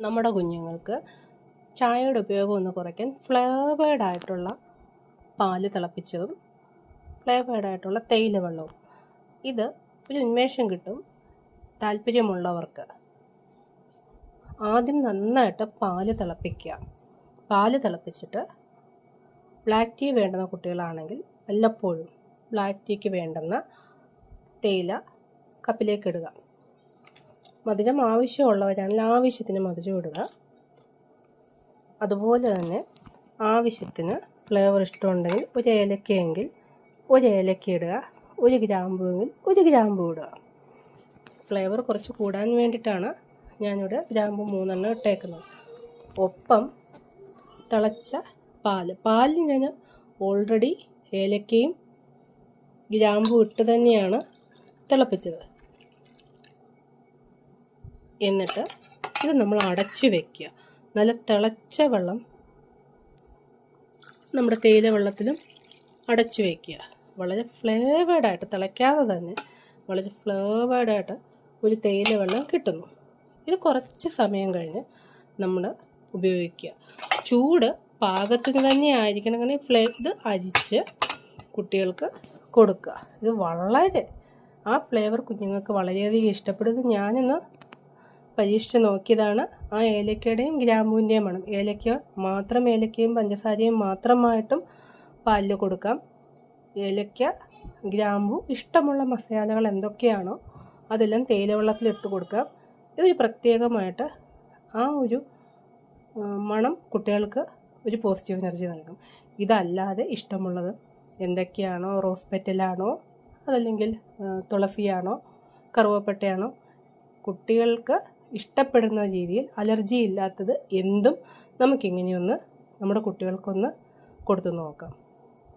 നമ്മുടെ കുഞ്ഞുങ്ങൾക്ക് ചായയുടെ ഉപയോഗം ഒന്ന് കുറയ്ക്കാൻ ഫ്ലേവേർഡ് ആയിട്ടുള്ള പാല് തിളപ്പിച്ചതും ഫ്ലേവേർഡ് ആയിട്ടുള്ള തേയില വെള്ളവും, ഇത് ഒരു ഉന്മേഷം കിട്ടും. താല്പര്യമുള്ളവർക്ക് ആദ്യം നന്നായിട്ട് പാല് തിളപ്പിക്കുക. പാല് തിളപ്പിച്ചിട്ട് ബ്ലാക്ക് ടീ വേണ്ടുന്ന കുട്ടികളാണെങ്കിൽ വല്ലപ്പോഴും ബ്ലാക്ക് ടീക്ക് വേണ്ടുന്ന തേയില കപ്പിലേക്ക് ഇടുക. മധുരം ആവശ്യമുള്ളവരാണെങ്കിൽ ആവശ്യത്തിന് മധുരം ഇടുക. അതുപോലെ തന്നെ ആവശ്യത്തിന് ഫ്ലേവർ ഇഷ്ടമുണ്ടെങ്കിൽ ഒരു ഏലക്കയെങ്കിൽ ഒരു ഏലക്ക ഇടുക, ഒരു ഗ്രാമ്പുവെങ്കിൽ ഒരു ഗ്രാമ്പു ഇടുക. ഫ്ലേവർ കുറച്ച് കൂടാൻ വേണ്ടിയിട്ടാണ് ഞാനിവിടെ ഗ്രാമ്പു 3 ഇട്ടേക്കുന്നത്. ഒപ്പം തിളച്ച പാലിൽ ഞാൻ ഓൾറെഡി ഏലക്കയും ഗ്രാമ്പു ഇട്ട് തന്നെയാണ് തിളപ്പിച്ചത്. എന്നിട്ട് ഇത് നമ്മൾ അടച്ചു വയ്ക്കുക. നല്ല തിളച്ച വെള്ളം നമ്മുടെ തേയില വെള്ളത്തിലും അടച്ചു വയ്ക്കുക. വളരെ ഫ്ലേവേർഡായിട്ട്, തിളയ്ക്കാതെ തന്നെ വളരെ ഫ്ലേവേർഡായിട്ട് ഒരു തേയില വെള്ളം കിട്ടുന്നു. ഇത് കുറച്ച് സമയം കഴിഞ്ഞ് നമ്മൾ ഉപയോഗിക്കുക. ചൂട് പാകത്തിന് തന്നെ ആയിരിക്കണം. അങ്ങനെ ഇത് അരിച്ച് കുട്ടികൾക്ക് കൊടുക്കുക. ഇത് വളരെ ആ ഫ്ലേവർ കുഞ്ഞുങ്ങൾക്ക് വളരെയധികം ഇഷ്ടപ്പെടുന്നത്. ഞാനൊന്ന് പരീക്ഷിച്ച് നോക്കിയതാണ്. ആ ഏലക്കയുടെയും ഗ്രാമ്പൂവിൻ്റെയും മണം. ഏലക്കയും പഞ്ചസാരയും മാത്രമായിട്ടും പാലിൽ കൊടുക്കാം. ഏലക്ക, ഗ്രാമ്പൂ, ഇഷ്ടമുള്ള മസാലകൾ എന്തൊക്കെയാണോ അതെല്ലാം തേയില വെള്ളത്തിൽ ഇട്ട് കൊടുക്കാം. ഇതൊരു പ്രത്യേകമായിട്ട് ആ ഒരു മണം കുട്ടികൾക്ക് ഒരു പോസിറ്റീവ് എനർജി നൽകും. ഇതല്ലാതെ ഇഷ്ടമുള്ളത് എന്തൊക്കെയാണോ, റോസ് പെറ്റലാണോ, അതല്ലെങ്കിൽ തുളസിയാണോ, കറുവപ്പട്ടയാണോ, കുട്ടികൾക്ക് ഇഷ്ടപ്പെടുന്ന രീതിയിൽ അലർജി ഇല്ലാത്തത് എന്തും നമുക്കിങ്ങനെയൊന്ന് നമ്മുടെ കുട്ടികൾക്കൊന്ന് കൊടുത്തു നോക്കാം.